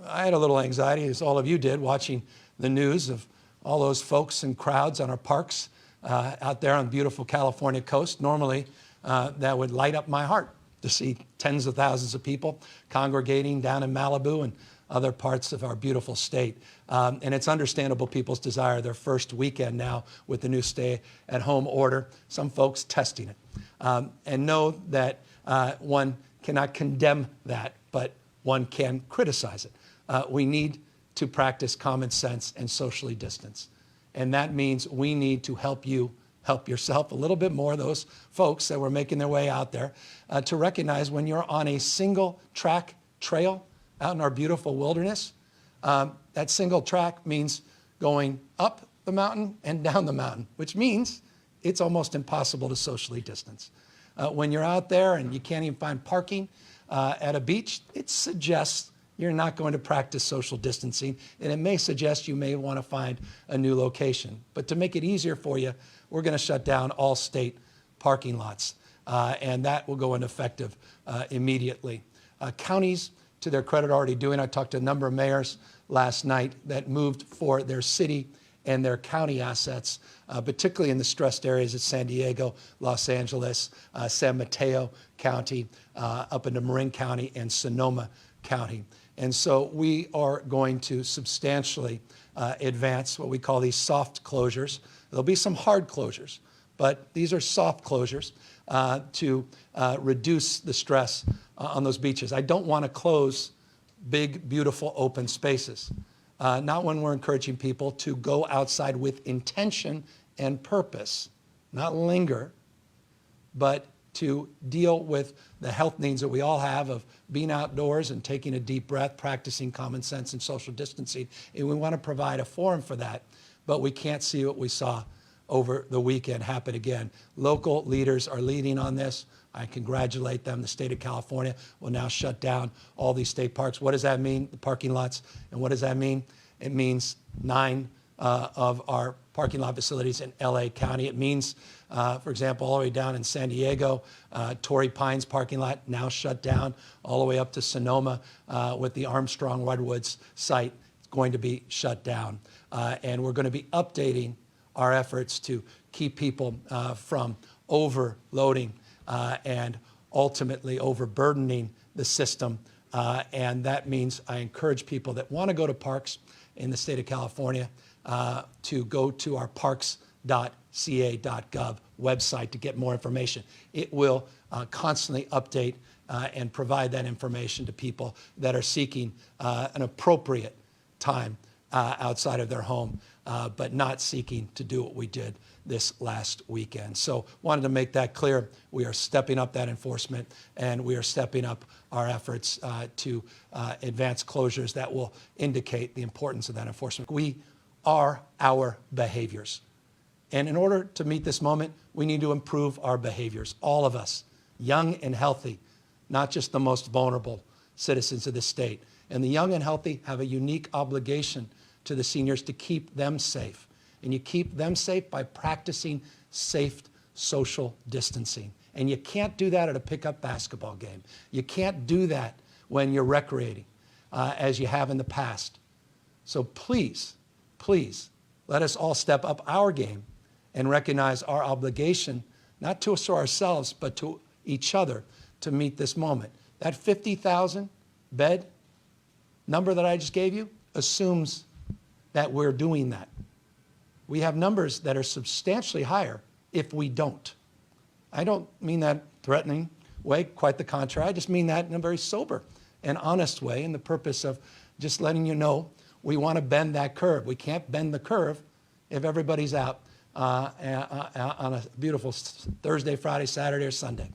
I had a little anxiety, as all of you did, watching the news of all those folks and crowds on our parks out there on the beautiful California coast. Normally, that would light up my heart to see tens of thousands of people congregating down in Malibu and other parts of our beautiful state. And it's understandable people's desire, their first weekend now with the new stay-at-home order, some folks testing it. And know that one cannot condemn that, but one can criticize it. We need to practice common sense and socially distance. And that means we need to help you help yourself a little bit more, those folks that were making their way out there, to recognize when you're on a single track trail out in our beautiful wilderness, that single track means going up the mountain and down the mountain, which means it's almost impossible to socially distance. When you're out there and you can't even find parking at a beach, it suggests you're not going to practice social distancing, and it may suggest you may want to find a new location. But to make it easier for you, we're going to shut down all state parking lots, and that will go into effective immediately. Counties, to their credit, are already doing. I talked to a number of mayors last night that moved for their city and their county assets, particularly in the stressed areas of San Diego, Los Angeles, San Mateo County, up into Marin County and Sonoma County. And so we are going to substantially advance what we call these soft closures. There'll be some hard closures, but these are soft closures to reduce the stress on those beaches. I don't want to close big, beautiful, open spaces. Not when we're encouraging people to go outside with intention and purpose, not linger, but to deal with the health needs that we all have of being outdoors and taking a deep breath, practicing common sense and social distancing. And we want to provide a forum for that, but we can't see what we saw over the weekend happen again. Local leaders are leading on this. I congratulate them. The state of California will now shut down all these state parks. What does that mean? The parking lots. And what does that mean? It means 9 of our parking lot facilities in LA County. It means, for example, all the way down in San Diego, Torrey Pines parking lot now shut down, all the way up to Sonoma with the Armstrong Redwoods site. It's going to be shut down. And we're going to be updating our efforts to keep people from overloading and ultimately overburdening the system. And that means I encourage people that want to go to parks in the state of California to go to our parks.ca.gov website to get more information. It will constantly update and provide that information to people that are seeking an appropriate time outside of their home, but not seeking to do what we did this last weekend. So wanted to make that clear. We are stepping up that enforcement, and we are stepping up our efforts to advance closures that will indicate the importance of that enforcement. We are our behaviors. And in order to meet this moment, we need to improve our behaviors, all of us, young and healthy, not just the most vulnerable citizens of this state. And the young and healthy have a unique obligation to the seniors to keep them safe. And you keep them safe by practicing safe social distancing. And you can't do that at a pickup basketball game. You can't do that when you're recreating, as you have in the past. So please, please, let us all step up our game and recognize our obligation, not to ourselves, but to each other to meet this moment. That 50,000 bed number that I just gave you assumes that we're doing that. We have numbers that are substantially higher if we don't. I don't mean that threatening way, quite the contrary. I just mean that in a very sober and honest way, in the purpose of just letting you know we want to bend that curve. We can't bend the curve if everybody's out on a beautiful Thursday, Friday, Saturday, or Sunday.